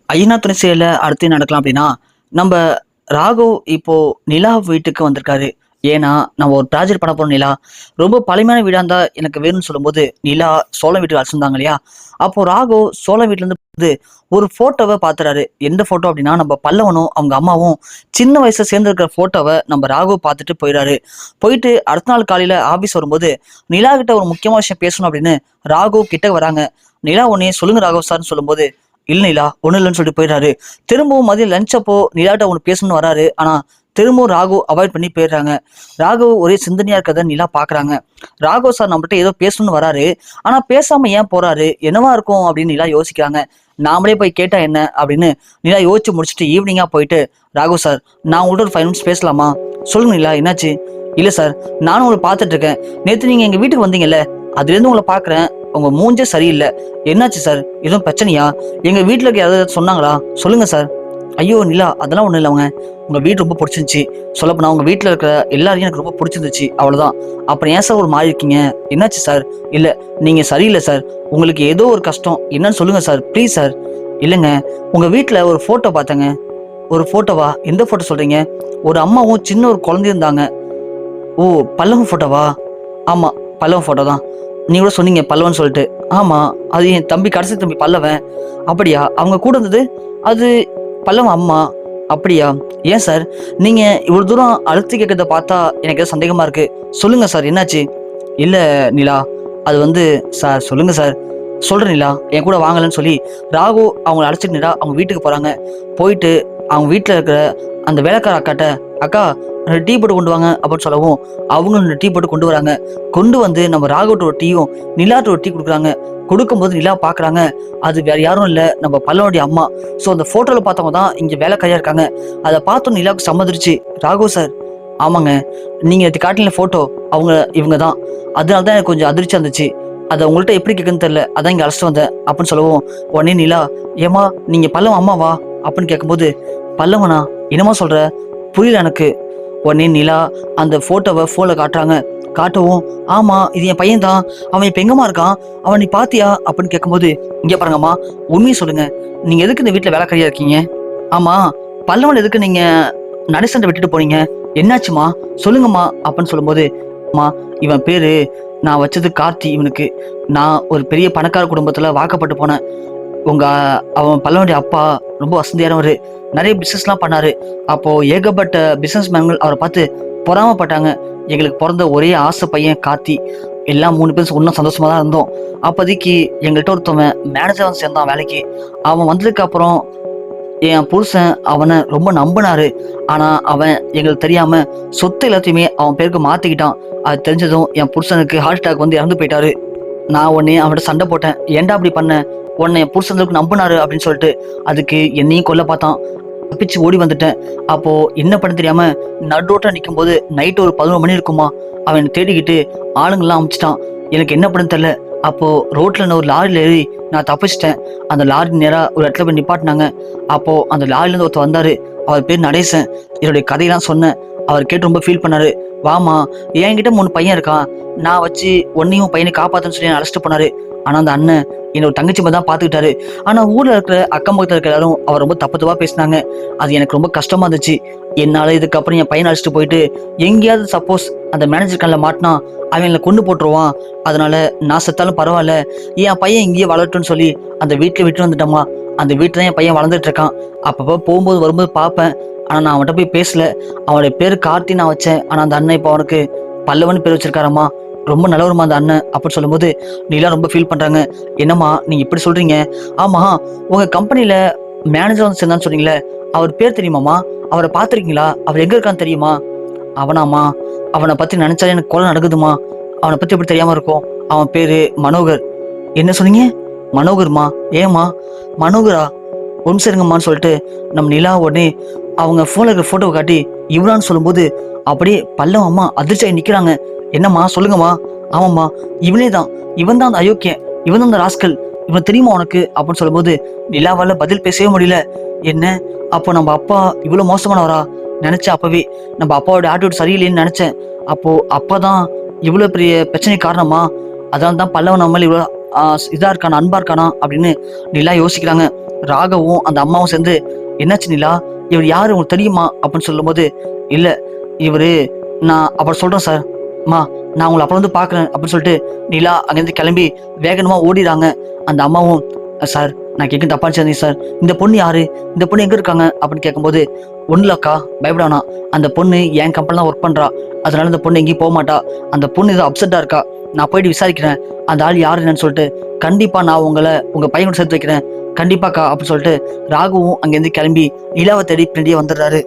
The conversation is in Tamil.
ஐயனா துணை சீரியல்ல அடுத்து என்ன நடக்கலாம் அப்படின்னா, நம்ம ராகவ் இப்போ நிலா வீட்டுக்கு வந்திருக்காரு. ஏன்னா, நம்ம ஒரு ப்ராஜெக்ட் பண்ண போறோம் நிலா. ரொம்ப பழமையான வீடா இருந்தா எனக்கு வேணும்னு சொல்லும்போது, நிலா சோழ வீட்டுக்கு அழைச்சிருந்தாங்க இல்லையா? அப்போ ராகவ் சோழ வீட்லருந்து வந்து ஒரு ஃபோட்டோவ பாத்துறாரு. எந்த ஃபோட்டோ அப்படின்னா, நம்ம பல்லவனும், அவங்க அம்மாவும் சின்ன வயசுல சேர்ந்து இருக்கிற ஃபோட்டோவ நம்ம ராகவ் பாத்துட்டு போயிறாரு. போயிட்டு அடுத்த நாள் காலையில ஆபீஸ் வரும்போது, நிலா கிட்ட ஒரு முக்கியமான விஷயம் பேசணும் அப்படின்னு ராகவ் கிட்ட வராங்க. நிலா உடனே சொல்லுங்க ராகவ் சார்ன்னு சொல்லும்போது, இல்ல நிலா ஒன்றும் இல்லைன்னு சொல்லிட்டு போயிடுறாரு. திரும்பவும் மதியம் லஞ்ச் அப்போ நிலாட்ட ஒன்று பேசணும்னு வராரு. ஆனா திரும்பவும் ராகவ் அவாய்ட் பண்ணி போயிடுறாங்க. ராகவ் ஒரே சிந்தனையா இருக்கிறத நிலா பாக்குறாங்க. ராகவ் சார் நம்மகிட்ட ஏதோ பேசணும்னு வராரு. ஆனா பேசாம ஏன் போறாரு, என்னவா இருக்கும் அப்படின்னு நிலா யோசிக்கிறாங்க. நாமளே போய் கேட்டா என்ன அப்படின்னு நிலா யோசிச்சு முடிச்சுட்டு ஈவினிங்கா போயிட்டு, ராகவ் சார் நான் உங்கள்கிட்ட ஒரு 5 மினிட்ஸ் பேசலாமா? சொல்லுங்க நிலா, என்னாச்சு? இல்ல சார், நானும் உங்களை பார்த்துட்டு இருக்கேன். நேத்து நீங்க எங்க வீட்டுக்கு வந்தீங்கல்ல, அதுல இருந்து உங்களை பாக்குறேன். உங்க மூஞ்சே சரியில்லை. என்னாச்சு சார், எதுவும் பிரச்சனையா? எங்க வீட்டுல இருக்க யாராவது சொன்னாங்களா? சொல்லுங்க சார். ஐயோ நிலா, அதெல்லாம் ஒண்ணும் இல்லைங்க. உங்க வீடு ரொம்ப பிடிச்சிருந்துச்சு. சொல்லப்போனா உங்க வீட்டுல இருக்கிற எல்லாரையும் எனக்கு ரொம்ப பிடிச்சிருந்துச்சு, அவ்வளவுதான். அப்புறம் ஏன் சார் ஒரு மாதிரி இருக்கீங்க? என்னாச்சு சார்? இல்ல, நீங்க சரியில்லை சார். உங்களுக்கு ஏதோ ஒரு கஷ்டம், என்னன்னு சொல்லுங்க சார், ப்ளீஸ் சார். இல்லைங்க, உங்க வீட்டுல ஒரு போட்டோ பார்த்தேங்க. ஒரு போட்டோவா? எந்த போட்டோ சொல்றீங்க? ஒரு அம்மாவும் சின்ன ஒரு குழந்தையும் இருந்தாங்க. ஓ, பல்லவன் போட்டோவா? ஆமா, பல்லவன் போட்டோ தான். நீ கூட சொன்னீங்க பல்லவன் சொல்லிட்டு. ஆமா, அது என் தம்பி, கடைசி தம்பி பல்லவன். அப்படியா? அவங்க கூட இருந்தது அது பல்லவன் அம்மா. அப்படியா? ஏன் சார், நீங்க இவ்வளவு தூரம் அழுத்தி கேட்கறத பார்த்தா எனக்கு ஏதோ சந்தேகமா இருக்கு. சொல்லுங்க சார், என்னாச்சு? இல்ல நிலா, அது வந்து சார், சொல்லுங்க சார். சொல்றேன் நிலா, என் கூட வாங்கலன்னு சொல்லி ராகு அவங்கள அழைச்சிட்டு நிலா அவங்க வீட்டுக்கு போறாங்க. போயிட்டு அவங்க வீட்டுல இருக்கிற அந்த வேலைக்கார அக்காட்ட, அக்கா 2 டீ போட்டு கொண்டு வாங்க அப்படின்னு சொல்லவும், அவங்களும் 2 டீ போட்டு கொண்டு வராங்க. கொண்டு வந்து நம்ம ராகுட்ட ஒரு டீயும் நிலாட்ட ஒரு டீ கொடுக்குறாங்க. கொடுக்கும்போது நிலா பாக்குறாங்க, அது வேற யாரும் இல்ல, நம்ம பல்லவனுடைய அம்மா. ஸோ அந்த போட்டோல பார்த்தவங்க தான் இங்க வேலைக்காரியா இருக்காங்க. அதை பார்த்தோம் நிலாவுக்கு சம்மதிருச்சு. ராகு சார், ஆமாங்க, நீங்க இது காட்டின போட்டோ அவங்க இவங்க தான். அதனால தான் எனக்கு கொஞ்சம் அதிர்ச்சியா இருந்துச்சு. அதை உங்கள்கிட்ட எப்படி கேட்குன்னு தெரியல, அதான் இங்க அழைச்சிட்டு வந்தேன் அப்படின்னு சொல்லவும், உடனே நிலா, ஏமா நீங்க பல்லவன் அம்மாவா அப்படின்னு கேட்கும்போது, பல்லவனா? என்னமா சொல்ற, புரியல எனக்கு. உடனே நிலா அந்த போட்டோவை போன்ல காட்டுறாங்க. காட்டவும், ஆமா இது என் பையன் தான், அவன் இப்ப எங்கம்மா இருக்கான், அவன் நீ பாத்தியா அப்படின்னு கேட்கும்போது, இங்க பாருங்கம்மா, உண்மையை சொல்லுங்க, நீங்க எதுக்கு இந்த வீட்டுல வேலைக்காரியா இருக்கீங்க? ஆமா, பல்லவன் எதுக்கு நீங்க நடைசண்டை விட்டுட்டு போனீங்க? என்னாச்சுமா, சொல்லுங்கம்மா அப்படின்னு சொல்லும்போது, அம்மா இவன் பேரு நான் வச்சது கார்த்தி. இவனுக்கு நான் ஒரு பெரிய பணக்கார குடும்பத்துல வாக்கப்பட்டு போனேன். உங்க அவன் பல்லவனுடைய அப்பா ரொம்ப வசதியானவர், நிறைய பிசினஸ்லாம் பண்ணாரு. அப்போ ஏகப்பட்ட பிசினஸ் மேன்கள் அவரை பார்த்து பொறாமப்பட்டாங்க. எங்களுக்கு பிறந்த ஒரே ஆசை பையன் கார்த்தி. எல்லாம் 3 பேரும் ஒன்றும் சந்தோஷமா தான் இருந்தோம். அப்போதைக்கு எங்கள்கிட்ட ஒருத்தவன் மேனேஜர் வந்து சேர்ந்தான் வேலைக்கு. அவன் வந்ததுக்கு அப்புறம் என் புருஷன் அவனை ரொம்ப நம்பினாரு. ஆனா அவன் எங்களுக்கு தெரியாம சொத்து எல்லாத்தையுமே அவன் பேருக்கு மாத்திக்கிட்டான். அது தெரிஞ்சதும் என் புருஷனுக்கு ஹார்ட் அட்டாக் வந்து இறந்து போயிட்டாரு. நான் உடனே அவன்கிட்ட சண்டை போட்டேன். ஏன்டா அப்படி பண்ண? உன்னை என் புருஷனுக்கு நம்பினாரு அப்படின்னு சொல்லிட்டு அதுக்கு என்னையும் கொல்ல பார்த்தான். தப்பிச்சு ஓடி வந்துட்டேன். அப்போ என்ன பண்ண தெரியாம நடுரோட்டா நிற்கும் போது நைட்டு ஒரு 11 மணி இருக்குமா, அவன் தேடிக்கிட்டு ஆளுங்கெல்லாம் அமிச்சிட்டான். எனக்கு என்ன பண்ண தெரியல. அப்போ ரோட்ல நான் ஒரு லாரியில ஏறி நான் தப்பிச்சிட்டேன். அந்த லாரி நேரா ஒரு இடத்துல போய் நிப்பாட்டினாங்க. அப்போ அந்த லாரில இருந்து ஒருத்தர் வந்தாரு. அவர் பேர் நடேசன். என்னுடைய கதையெல்லாம் சொன்னேன். அவர் கேட்டு ரொம்ப ஃபீல் பண்ணாரு. வாமா, என்கிட்ட 3 பையன் இருக்கான், நான் வச்சு உன்னையும் பையனை காப்பாத்துன்னு சொல்லி அழைச்சிட்டு போனாரு. ஆனா அந்த அண்ணன் என்னோட தங்கச்சி தான் பாத்துக்கிட்டாரு. ஆனா ஊர்ல இருக்கிற அக்கம் பக்கத்துல இருக்கிற எல்லாரும் அவர் ரொம்ப தப்பு தப்பா பேசினாங்க. அது எனக்கு ரொம்ப கஷ்டமா இருந்துச்சு. என்னால இதுக்கப்புறம் என் பையனை அழைச்சிட்டு போயிட்டு எங்கேயாவது சப்போஸ் அந்த மேனேஜர் கண்ணில் மாட்டினா அவங்களை கொண்டு போட்டுருவான். அதனால நான் செத்தாலும் பரவாயில்ல, என் பையன் இங்கேயே வளரட்டும்னு சொல்லி அந்த வீட்டுல விட்டு வந்துட்டோமா. அந்த வீட்டுல தான் என் பையன் வளர்ந்துட்டு இருக்கான். அப்பப்போ போகும்போது வரும்போது பார்ப்பேன். ஆனா நான் அவன்கிட்ட போய் பேசல. அவனுடைய பேரு கார்த்தி நான் வச்சேன். ஆனா அந்த அண்ணன் இப்போ அவனுக்கு பல்லவன் பேர் வச்சிருக்காரம்மா. ரொம்ப நல்லவருமா அந்த அண்ணன் அப்படின்னு சொல்லும்போது நீலாம் ரொம்ப ஃபீல் பண்றாங்க. என்னம்மா நீங்க இப்படி சொல்றீங்க? ஆமா, உங்க கம்பெனில மேனேஜர் வந்து சேர்ந்தான்னு சொன்னீங்களே, அவர் பேர் தெரியுமாமா? அவரை பார்த்துருக்கீங்களா? அவர் எங்க இருக்கான்னு தெரியுமா? அவனாமா, அவனை பத்தி நினைச்சாலே எனக்கு கொலை நடக்குதுமா. அவனை பத்தி எப்படி தெரியாம இருக்கும்? அவன் பேரு மனோகர். என்ன சொன்னீங்க? மனோகர்மா? ஏமா மனோகரா? ஒன்று சரிங்கம்மான்னு சொல்லிட்டு நம்ம நிலா உடனே அவங்க போன்ல இருக்கிற போட்டோவை காட்டி இவனான்னு சொல்லும்போது அப்படியே பல்லவ அம்மா அதிர்ச்சியாகி நிக்கிறாங்க. என்னம்மா சொல்லுங்கம்மா. ஆமாம்மா, இவனே தான், இவன் தான் அந்த அயோக்கியன், இவன் தான் அந்த ராஸ்கல், இவன் தெரியுமா உனக்கு அப்படின்னு சொல்லும்போது நிலாவால பதில் பேசவே முடியல. என்ன, அப்போ நம்ம அப்பா இவ்வளவு மோசமானவரா? நினைச்சேன் அப்பவே நம்ம அப்பாவோட ஆட்டிடியூட் சரியில்லைன்னு நினைச்சேன். அப்போ அப்பதான் இவ்வளவு பெரிய பிரச்சனை காரணமா? அதான் தான் பல்லவன் நம்ம இவ்வளவு இதா இருக்கானா, அன்பா இருக்கானா அப்படின்னு நிலா யோசிக்கிறாங்க. ராகவும் அந்த அம்மாவும் சேர்ந்து, என்னாச்சு நிலா, இவர் யாரு உங்களுக்கு தெரியுமா அப்படின்னு சொல்லும்போது, இல்ல இவரு, நான் அப்புறம் சொல்றேன் சார், அம்மா நான் உங்களை அப்புறம் வந்து பாக்குறேன் அப்படின்னு சொல்லிட்டு நிலா அங்கேருந்து கிளம்பி வேகமா ஓடிடுறாங்க. அந்த அம்மாவும், சார் நான் கேட்க தப்பா நினைச்சாதீங்க சார், இந்த பொண்ணு யாரு, இந்த பொண்ணு எங்க இருக்காங்க அப்படின்னு கேட்கும்போது, ஒன்றும் இல்லக்கா பயப்படானா, அந்த பொண்ணு என் கம்பெனில தான் ஒர்க் பண்றா, அதனால இந்த பொண்ணு எங்கேயும் போக மாட்டா, அந்த பொண்ணு ஏதோ அப்செட்டா இருக்கா, நான் போயிட்டு விசாரிக்கிறேன் அந்த ஆள் யாரு என்னன்னு சொல்லிட்டு கண்டிப்பா நான் உங்களை உங்க பையனோட சேர்த்து வைக்கிறேன் கண்டிப்பாக்கா அப்படின்னு சொல்லிட்டு ராகுவும் அங்கேருந்து கிளம்பி நிலாவை தேடி பின்னாடியே வந்துடுறாரு.